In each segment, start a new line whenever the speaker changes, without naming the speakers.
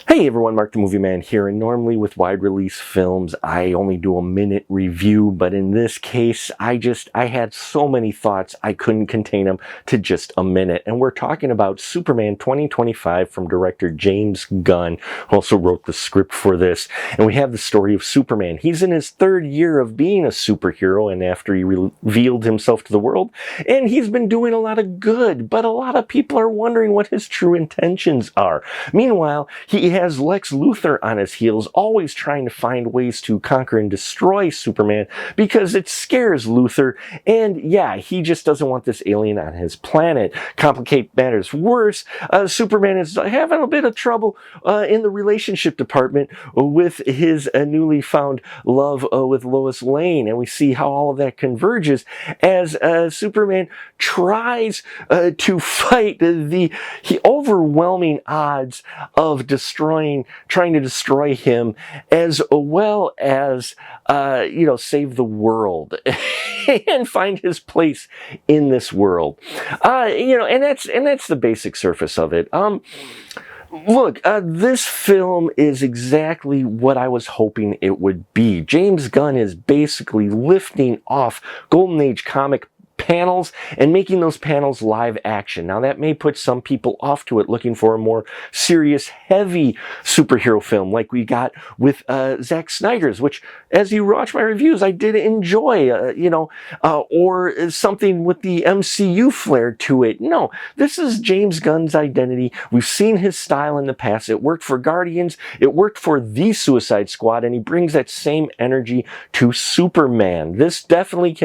Hey everyone, Mark the Movie Man here, and normally with wide release films I only do a minute review, but in this case I had so many thoughts I couldn't contain them to just a minute. And we're talking about Superman 2025 from director James Gunn, who also wrote the script for this. And we have the story of Superman. He's in his third year of being a superhero, and after he revealed himself to the world, and he's been doing a lot of good, but a lot of people are wondering what his true intentions are. Meanwhile, he has Lex Luthor on his heels, always trying to find ways to conquer and destroy Superman because it scares Luthor, and yeah, he just doesn't want this alien on his planet. Complicate matters worse, Superman is having a bit of trouble in the relationship department with his newly found love with Lois Lane, and we see how all of that converges as Superman tries to fight the overwhelming odds of trying to destroy him, as well as save the world and find his place in this world. And that's the basic surface of it. Look, this film is exactly what I was hoping it would be. James Gunn is basically lifting off Golden Age comic panels and making those panels live action. Now that may put some people off to it, looking for a more serious, heavy superhero film like we got with Zack Snyder's, which, as you watch my reviews, I did enjoy, or something with the MCU flair to it. No, this is James Gunn's identity. We've seen his style in the past. It worked for Guardians, it worked for The Suicide Squad, and he brings that same energy to Superman. This definitely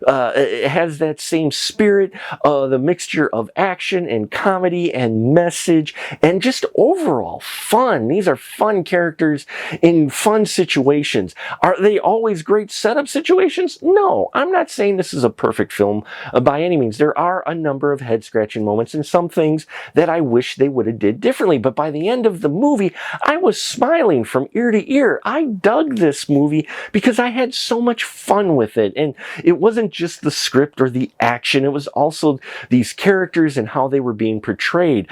has that same spirit, the mixture of action and comedy and message and just overall fun. These are fun characters in fun situations. Are they always great setup situations? No, I'm not saying this is a perfect film by any means. There are a number of head-scratching moments and some things that I wish they would have did differently, but by the end of the movie, I was smiling from ear to ear. I dug this movie because I had so much fun with it, and it wasn't just the script or the action, it was also these characters and how they were being portrayed.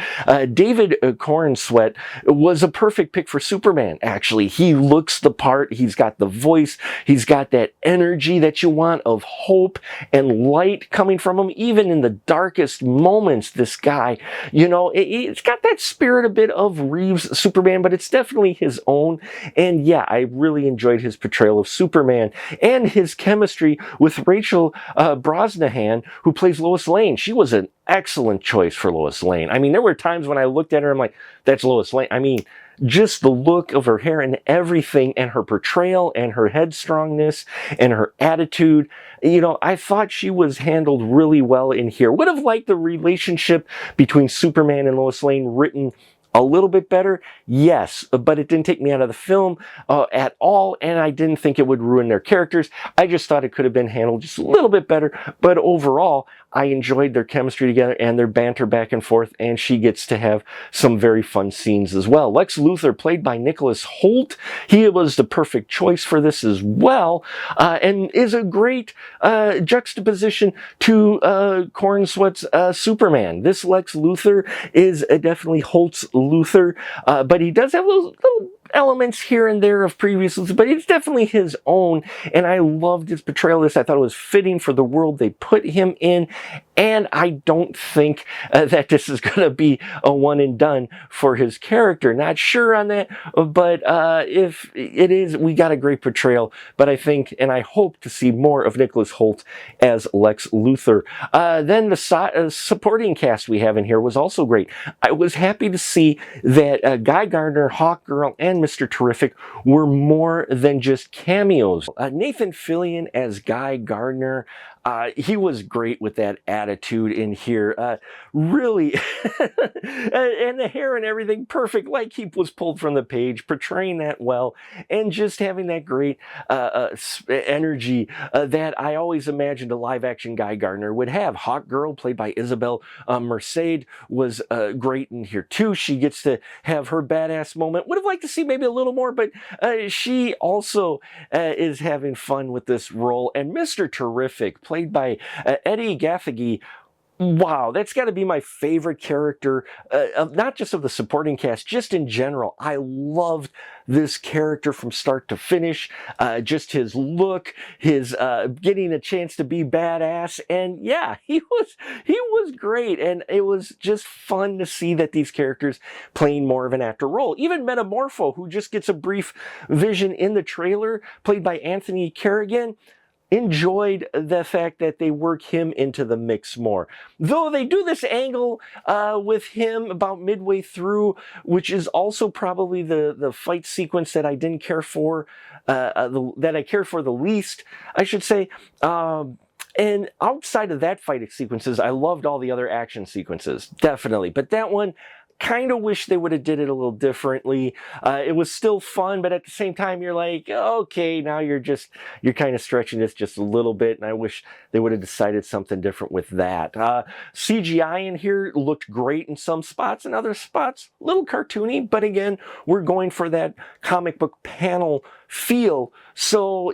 David Corenswet was a perfect pick for Superman, actually. He looks the part, he's got the voice, he's got that energy that you want of hope and light coming from him, even in the darkest moments. This guy, it's got that spirit a bit of Reeves' Superman, but it's definitely his own. And yeah, I really enjoyed his portrayal of Superman and his chemistry with Rachel Brosnahan, who plays Lois Lane. She was an excellent choice for Lois Lane. I mean, there were times when I looked at her, I'm like, that's Lois Lane. I mean, just the look of her hair and everything, and her portrayal and her headstrongness and her attitude. I thought she was handled really well in here. Would have liked the relationship between Superman and Lois Lane written a little bit better, yes, but it didn't take me out of the film at all, and I didn't think it would ruin their characters. I just thought it could have been handled just a little bit better, but overall, I enjoyed their chemistry together and their banter back and forth, and she gets to have some very fun scenes as well. Lex Luthor, played by Nicholas Hoult, he was the perfect choice for this as well, and is a great juxtaposition to Corenswet's Superman. This Lex Luthor is definitely Holt's Luthor, but he does have little elements here and there of previous, but it's definitely his own, and I loved his portrayal of this. I thought it was fitting for the world they put him in, and I don't think that this is going to be a one and done for his character. Not sure on that, but if it is, we got a great portrayal, but I think, and I hope to see more of Nicholas Hoult as Lex Luthor. Then the supporting cast we have in here was also great. I was happy to see that Guy Gardner, Hawkgirl, and Mr. Terrific were more than just cameos. Nathan Fillion as Guy Gardner, he was great with that attitude in here. Really, and the hair and everything, perfect, like he was pulled from the page, portraying that well, and just having that great energy that I always imagined a live-action Guy Gardner would have. Hawkgirl, played by Isabel Merced, was great in here too. She gets to have her badass moment. Would have liked to see maybe a little more, but she also is having fun with this role. And Mr. Terrific, played by Eddie Gathegi, Wow, that's got to be my favorite character, not just of the supporting cast, just in general. I loved this character from start to finish. Just his look, his getting a chance to be badass, and yeah, he was great, and it was just fun to see that these characters playing more of an actor role. Even Metamorpho, who just gets a brief vision in the trailer, played by Anthony Carrigan. Enjoyed the fact that they work him into the mix more. Though they do this angle with him about midway through, which is also probably the fight sequence that I didn't care for, that I cared for the least, I should say. And outside of that fight sequences, I loved all the other action sequences, definitely. But that one, kind of wish they would have did it a little differently. It was still fun, but at the same time, you're like, okay, now you're kind of stretching this just a little bit, and I wish they would have decided something different with that. CGI in here looked great in some spots, and other spots, a little cartoony, but again, we're going for that comic book panel feel. So,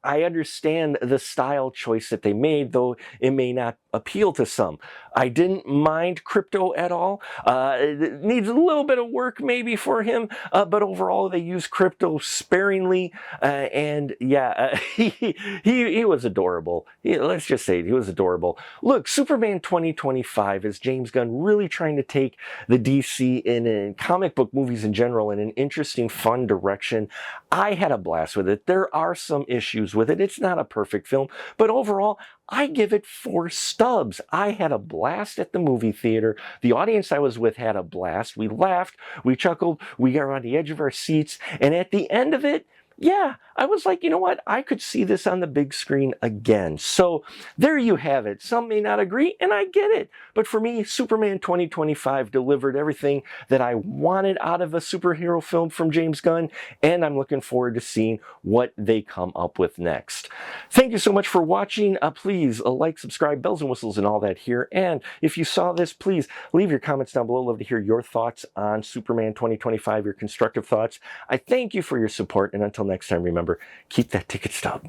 I understand the style choice that they made, though it may not appeal to some. I didn't mind Crypto at all. It needs a little bit of work maybe for him, but overall they use Crypto sparingly, and yeah, he was adorable. Let's just say he was adorable. Look, Superman 2025 is James Gunn really trying to take the DC in comic book movies in general in an interesting, fun direction. I had a blast with it. There are some issues with it. It's not a perfect film, but overall, I give it 4 stubs. I had a blast at the movie theater. The audience I was with had a blast. We laughed, we chuckled, we got on the edge of our seats, and at the end of it, yeah, I was like, you know what? I could see this on the big screen again. So there you have it. Some may not agree, and I get it. But for me, Superman 2025 delivered everything that I wanted out of a superhero film from James Gunn, and I'm looking forward to seeing what they come up with next. Thank you so much for watching. Please like, subscribe, bells and whistles and all that here. And if you saw this, please leave your comments down below. Love to hear your thoughts on Superman 2025, your constructive thoughts. I thank you for your support, and until next time, remember, keep that ticket stub.